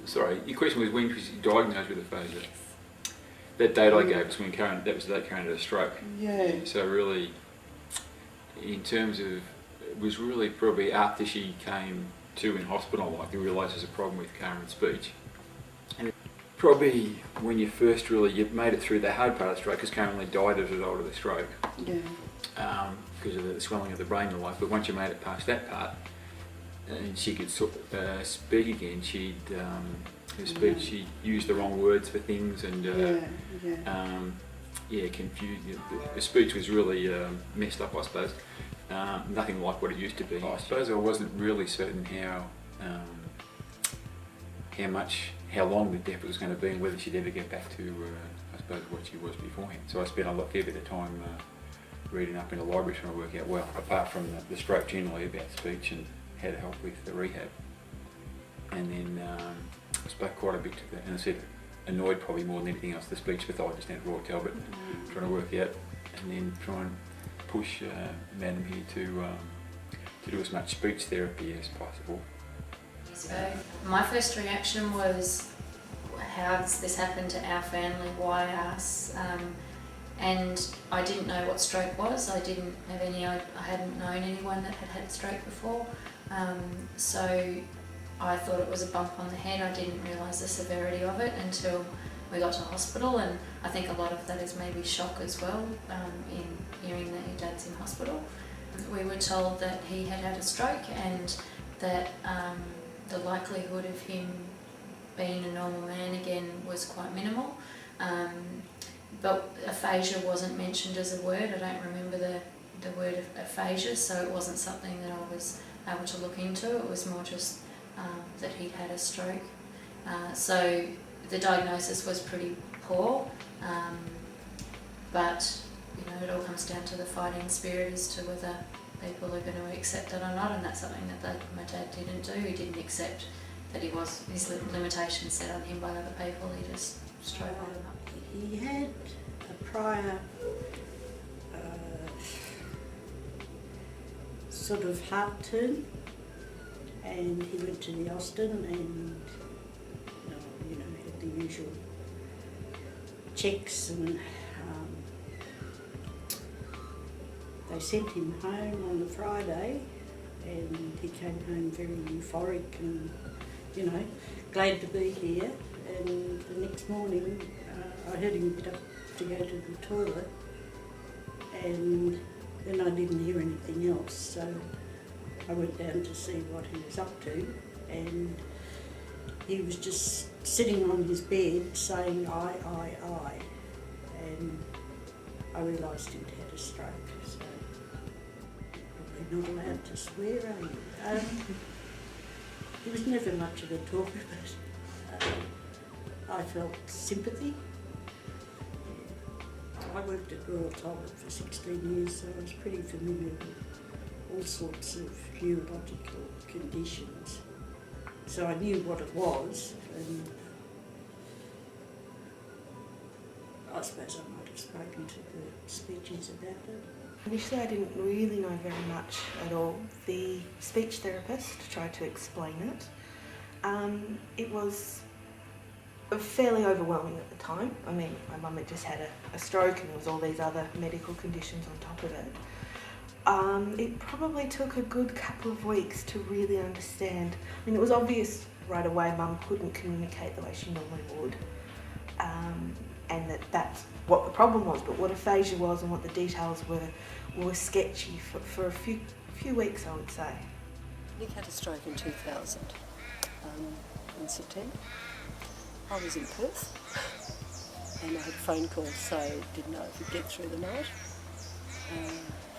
Sorry, your question was when was he diagnosed with aphasia? Yes. That date I gave was when Karen, that was the date Karen had a stroke. Yeah. So really, in terms of, it was really probably after she came to in hospital, like, you realised there's a problem with Karen's speech. And probably when you first you made it through the hard part of the stroke, because Karen only died as a result of the stroke. Yeah. Because of the swelling of the brain and the like. But once you made it past that part, and she could speak again, she used the wrong words for things, and confused. The speech was really messed up, I suppose. Nothing like what it used to be. I suppose I wasn't really certain how long the death was going to be, and whether she'd ever get back to, I suppose, what she was beforehand. So I spent a fair bit of time reading up in the library trying to work out, well, apart from the stroke generally, about speech and how to help with the rehab. And then I spoke quite a bit to that, and I said, annoyed probably more than anything else, the speech pathologist down at Royal Talbot, trying to work out, and then try and push Madam here to do as much speech therapy as possible. So my first reaction was, how does this happen to our family? Why us? And I didn't know what stroke was. I didn't have I hadn't known anyone that had had a stroke before. So I thought it was a bump on the head. I didn't realise the severity of it until we got to hospital, and I think a lot of that is maybe shock as well, in hearing that your dad's in hospital. We were told that he had had a stroke and that the likelihood of him being a normal man again was quite minimal. But aphasia wasn't mentioned as a word. I don't remember the word of aphasia, so it wasn't something that I was able to look into. It was more just that he'd had a stroke. So the diagnosis was pretty poor, but it all comes down to the fighting spirit as to whether people are going to accept it or not, and that's something that my dad didn't do. He didn't accept that his limitations set on him by other people. He just strove on. He had a prior sort of heart turn, and he went to the Austin and had the usual checks, and they sent him home on the Friday, and he came home very euphoric and glad to be here. And the next morning I heard him get up to go to the toilet, and then I didn't hear anything else, so I went down to see what he was up to, and he was just sitting on his bed saying I, and I realised he'd had a stroke, so probably not allowed to swear, are you? He was never much of a talker, but I felt sympathy. I worked at Royal Talbot for 16 years, so I was pretty familiar with all sorts of neurological conditions. So I knew what it was, and I suppose I might have spoken to the speeches about it. Initially I didn't really know very much at all. The speech therapist tried to explain it. It was fairly overwhelming at the time. I mean, my mum had just had a stroke, and there was all these other medical conditions on top of it. It probably took a good couple of weeks to really understand. I mean, it was obvious right away Mum couldn't communicate the way she normally would, and that's what the problem was. But what aphasia was and what the details were sketchy for a few weeks, I would say. Nick had a stroke in 2000, in September. I was in Perth, and I had a phone call to say didn't know if he'd get through the night.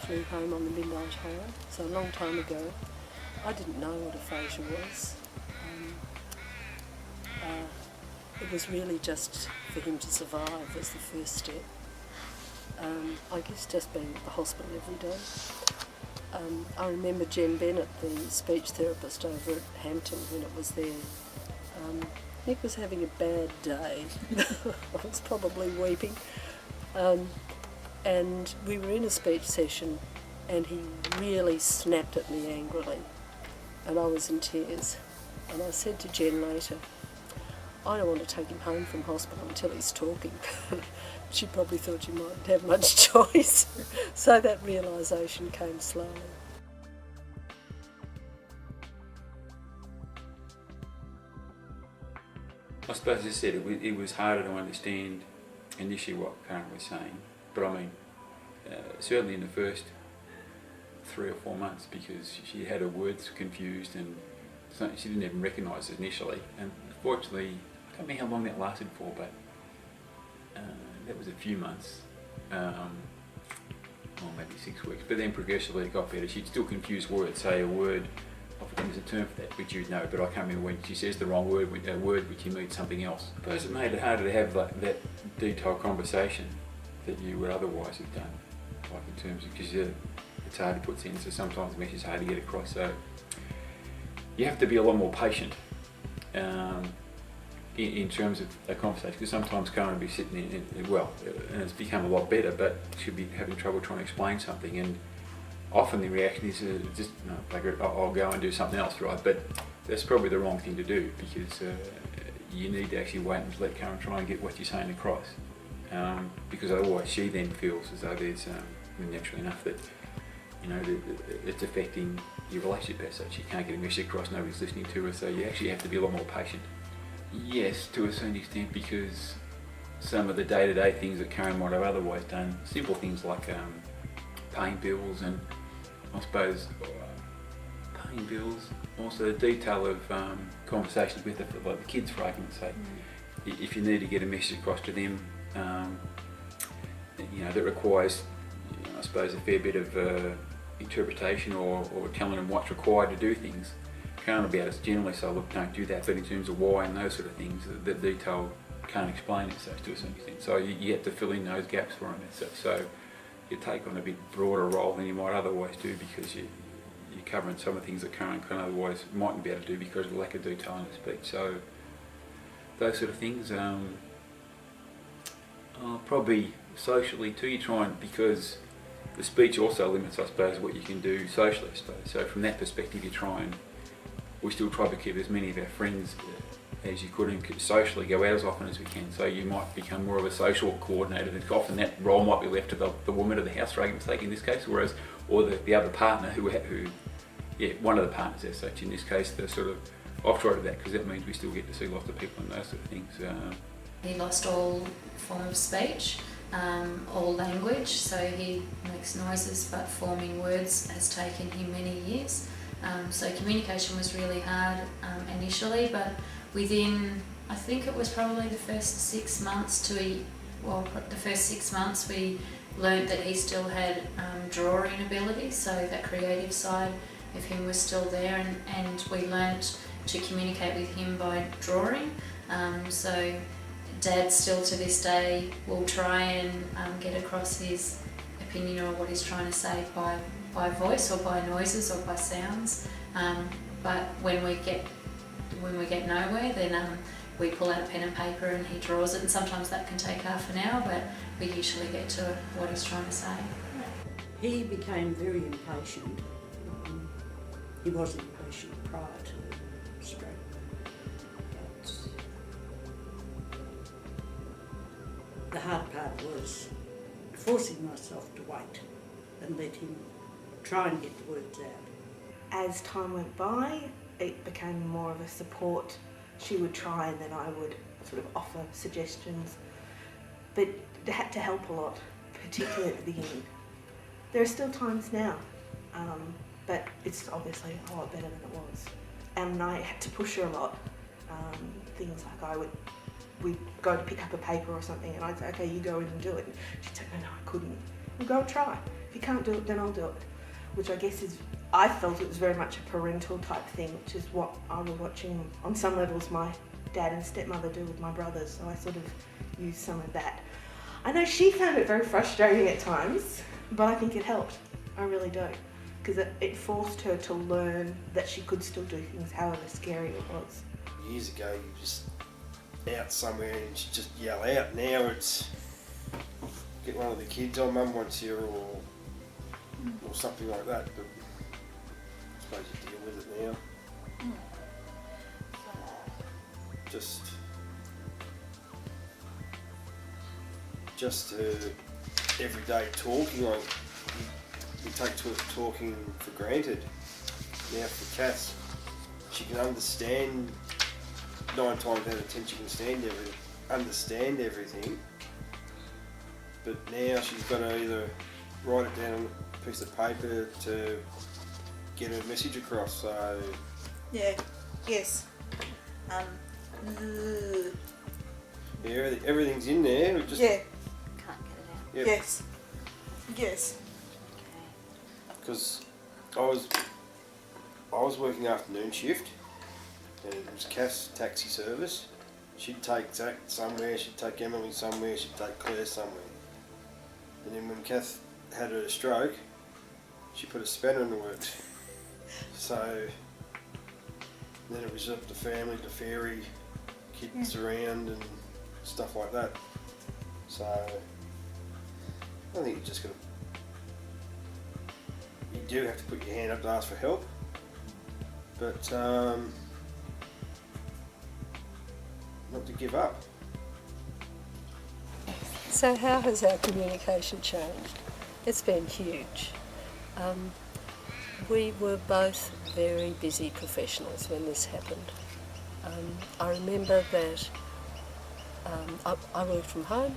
Flew home on the midnight hour, so a long time ago. I didn't know what aphasia was. It was really just for him to survive was the first step. I guess just being at the hospital every day. I remember Jen Bennett, the speech therapist over at Hampton, when it was there. Nick was having a bad day. I was probably weeping. And we were in a speech session, and he really snapped at me angrily, and I was in tears. And I said to Jen later, I don't want to take him home from hospital until he's talking. She probably thought you mightn't have much choice. So that realisation came slowly. I suppose, as I said, it was harder to understand initially what Karen was saying, but I mean, certainly in the first 3 or 4 months, because she had her words confused and she didn't even recognise it initially. And fortunately, I don't know how long that lasted for, but that was a few months, or maybe 6 weeks. But then progressively it got better. She'd still confuse words, say a word, I forget there's a term for that, which you'd know, but I can't remember when she says the wrong word, a word which means something else. I suppose it made it harder to have that detailed conversation that you would otherwise have done, like in terms of, because it's hard to put sentences, sometimes the message is hard to get across, so you have to be a lot more patient in terms of a conversation, because sometimes Karen will be sitting in, and it's become a lot better, but she'll be having trouble trying to explain something, and often the reaction is just, no, bugger it, I'll go and do something else, right? But that's probably the wrong thing to do, because you need to actually wait and let Karen try and get what you're saying across, because otherwise she then feels as though there's, naturally enough, that it's affecting your relationship as such. You can't get a message across, nobody's listening to her, so you actually have to be a lot more patient. Yes, to a certain extent, because some of the day-to-day things that Karen might have otherwise done, simple things like paying bills, and I suppose paying bills, also the detail of conversations with like the kids, for argument's sake. If you need to get a message across to them, that requires, I suppose, a fair bit of interpretation or telling them what's required to do things. Karen will be able to generally say, look, don't do that, but in terms of why and those sort of things, the detail can't explain it, so to a certain extent. So you have to fill in those gaps for them as such. So you take on a bit broader role than you might otherwise do, because you're covering some of the things that Karen can otherwise mightn't be able to do because of the lack of detail in the speech. So those sort of things, probably socially too, you try and, because the speech also limits, I suppose, what you can do socially, I suppose. So from that perspective, we still try to keep as many of our friends as you could, and socially go out as often as we can. So you might become more of a social coordinator, and often that role might be left to the woman of the house, for argument's sake, in this case, or the other partner one of the partners as such, in this case, the sort of offshore of that, because that means we still get to see lots of people and those sort of things. He lost all form of speech, all language, so he makes noises, but forming words has taken him many years. So communication was really hard initially, but within, I think it was probably the first 6 months we learnt that he still had drawing ability, so that creative side of him was still there, and we learnt to communicate with him by drawing. So Dad still to this day will try and get across his opinion or what he's trying to say by voice or by noises or by sounds, but when we get nowhere, then we pull out a pen and paper and he draws it, and sometimes that can take half an hour, but we usually get to what he's trying to say. He became very impatient. He wasn't impatient prior to stroke, but the hard part was forcing myself to wait and let him try and get the words out. As time went by, it became more of a support. She would try and then I would sort of offer suggestions, but it had to help a lot, particularly at the beginning. There are still times now, but it's obviously a lot better than it was. And I had to push her a lot. Things like we'd go to pick up a paper or something and I'd say, okay, you go in and do it. And she'd say, no, I couldn't. Well, go and try. If you can't do it, then I'll do it. Which I guess I felt it was very much a parental type thing, which is what I was watching on some levels my dad and stepmother do with my brothers, so I sort of used some of that. I know she found it very frustrating at times, but I think it helped. I really do. Because it forced her to learn that she could still do things, however scary it was. Years ago, you just out somewhere and she'd just yell out. Now it's get one of the kids, oh, Mum wants you, or something like that. But I suppose you deal with it now. Just just her everyday talking, like we take talking for granted. Now for Cass, she can understand 9 times out of 10 she can understand everything, but now she's got to either write it down on a piece of paper to get her message across. So Yeah. Yes. yeah, everything's in there. Just Yeah. Can't get it out. Yep. Yes. Yes. Okay. Because I was working afternoon shift, and it was Cass taxi service. She'd take Zach somewhere, she'd take Emily somewhere, she'd take Claire somewhere. And then when Kath had her stroke, she put a spanner in the works. So then it was up to family to ferry kids around and stuff like that. So I think you just got to, you do have to put your hand up to ask for help, but not to give up. So how has our communication changed? It's been huge. We were both very busy professionals when this happened. I remember that I worked from home,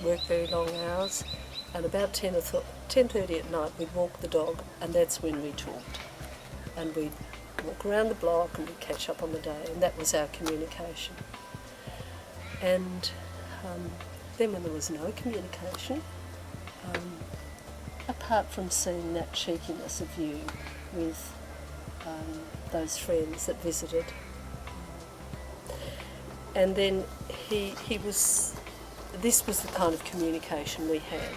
worked very long hours, and about 10:30 at night we'd walk the dog, and that's when we talked. And we'd walk around the block and we'd catch up on the day, and that was our communication. And then when there was no communication, apart from seeing that cheekiness of you with those friends that visited, and then this was the kind of communication we had.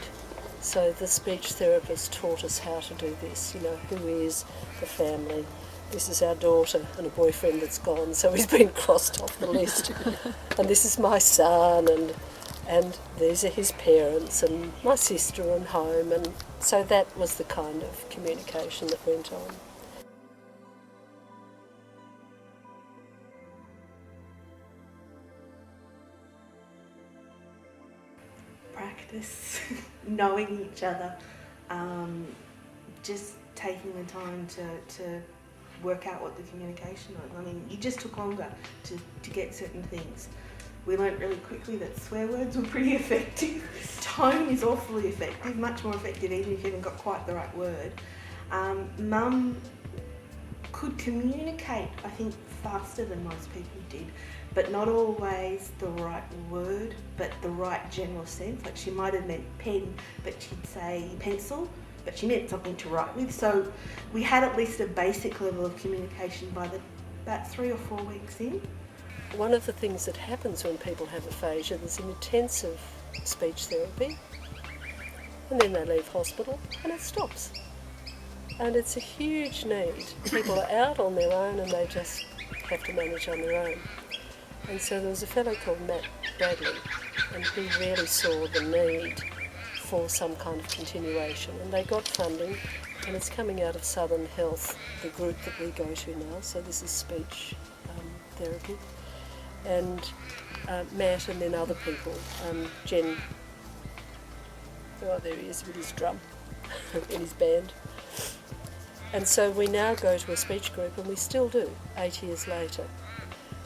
So the speech therapist taught us how to do this, you know, who is the family. This is our daughter and a boyfriend that's gone, so he's been crossed off the list. And this is my son, and these are his parents, and my sister and home. And so that was the kind of communication that went on. Practice knowing each other, just taking the time to work out what the communication was. I mean, it just took longer to get certain things. We learnt really quickly that swear words were pretty effective. Tone is awfully effective, much more effective even if you haven't got quite the right word. Mum could communicate, I think, faster than most people did, but not always the right word, but the right general sense. Like she might have meant pen, but she'd say pencil, but she meant something to write with. So we had at least a basic level of communication by about 3 or 4 weeks in. One of the things that happens when people have aphasia, there's an intensive speech therapy, and then they leave hospital and it stops. And it's a huge need. People are out on their own and they just have to manage on their own. And so there was a fellow called Matt Bradley, and he really saw the need for some kind of continuation. And they got funding, and it's coming out of Southern Health, the group that we go to now. So this is speech therapy. And Matt and then other people, Jen, oh there he is with his drum in his band. And so we now go to a speech group, and we still do, 8 years later.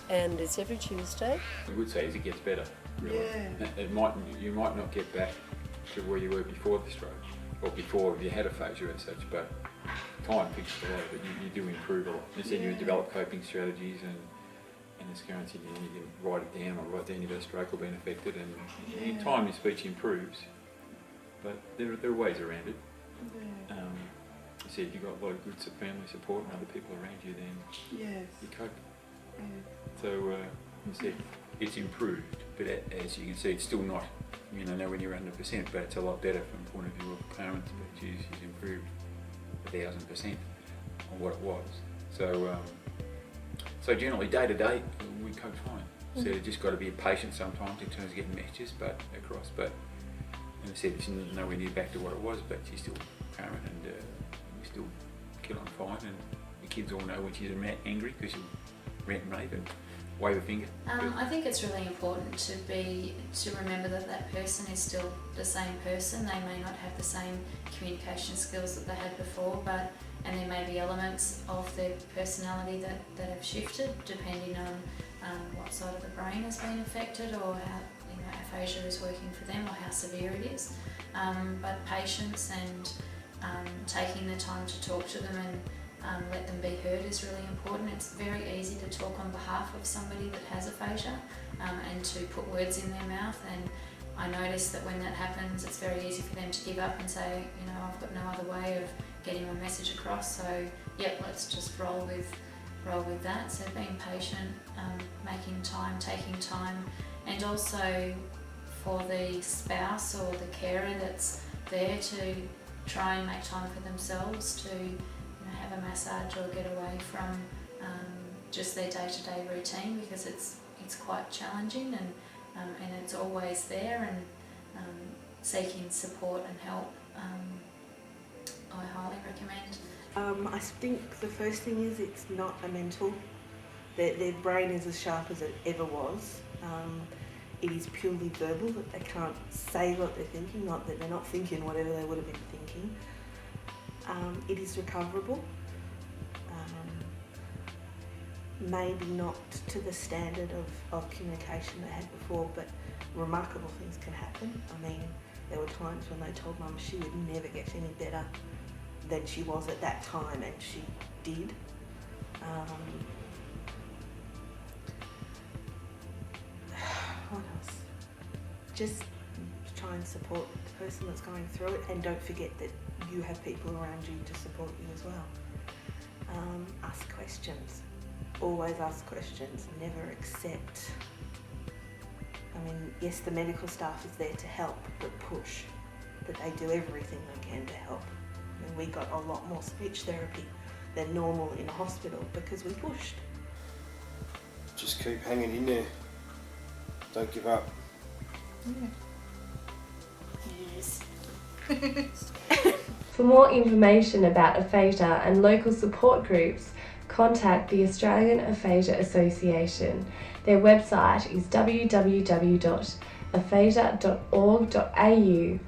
And it's every Tuesday. I would say is it gets better, really. Yeah. You might not get back to where you were before the stroke, or before you had aphasia as such, but time fixes a lot of it. You do improve a lot. You said you develop coping strategies, and as Karen said, you can write it down, or write down you've had a stroke or been affected, and in time your speech improves. But there are ways around it. You said you've got a lot of good family support and other people around you, then you cope. So you said it's improved, but as you can see, it's still not, nowhere near 100%, but it's a lot better from the point of view of Clarence. But she's improved 1,000% on what it was. So generally, day to day, we cope fine. So you just got to be patient sometimes in terms of getting messages across. But as I said, she's nowhere near back to what it was, but she's still current, and we still get on fine. And the kids all know when she's angry, because she'll rant and rave and wave a finger? I think it's really important to remember that that person is still the same person. They may not have the same communication skills that they had before, and there may be elements of their personality that have shifted depending on what side of the brain has been affected or how aphasia is working for them or how severe it is. But patience and taking the time to talk to them and let them be heard is really important. It's very easy to talk on behalf of somebody that has aphasia and to put words in their mouth, and I notice that when that happens it's very easy for them to give up and say, I've got no other way of getting my message across, so let's just roll with that. So being patient, making time, taking time, and also for the spouse or the carer that's there to try and make time for themselves to have a massage or get away from just their day-to-day routine, because it's quite challenging and it's always there, and seeking support and help I highly recommend. I think the first thing is it's not a mental. Their brain is as sharp as it ever was. It is purely verbal, that they can't say what they're thinking, not that they're not thinking whatever they would have been thinking. It is recoverable. Maybe not to the standard of communication they had before, but remarkable things can happen. I mean, there were times when they told Mum she would never get any better than she was at that time, and she did. What else? Just try and support the person that's going through it, and don't forget that you have people around you to support you as well. Ask questions. Always ask questions. Never accept. I mean, yes, the medical staff is there to help, but push. That they do everything they can to help. I mean, we got a lot more speech therapy than normal in a hospital because we pushed. Just keep hanging in there. Don't give up. Yes. For more information about aphasia and local support groups, contact the Australian Aphasia Association. Their website is www.aphasia.org.au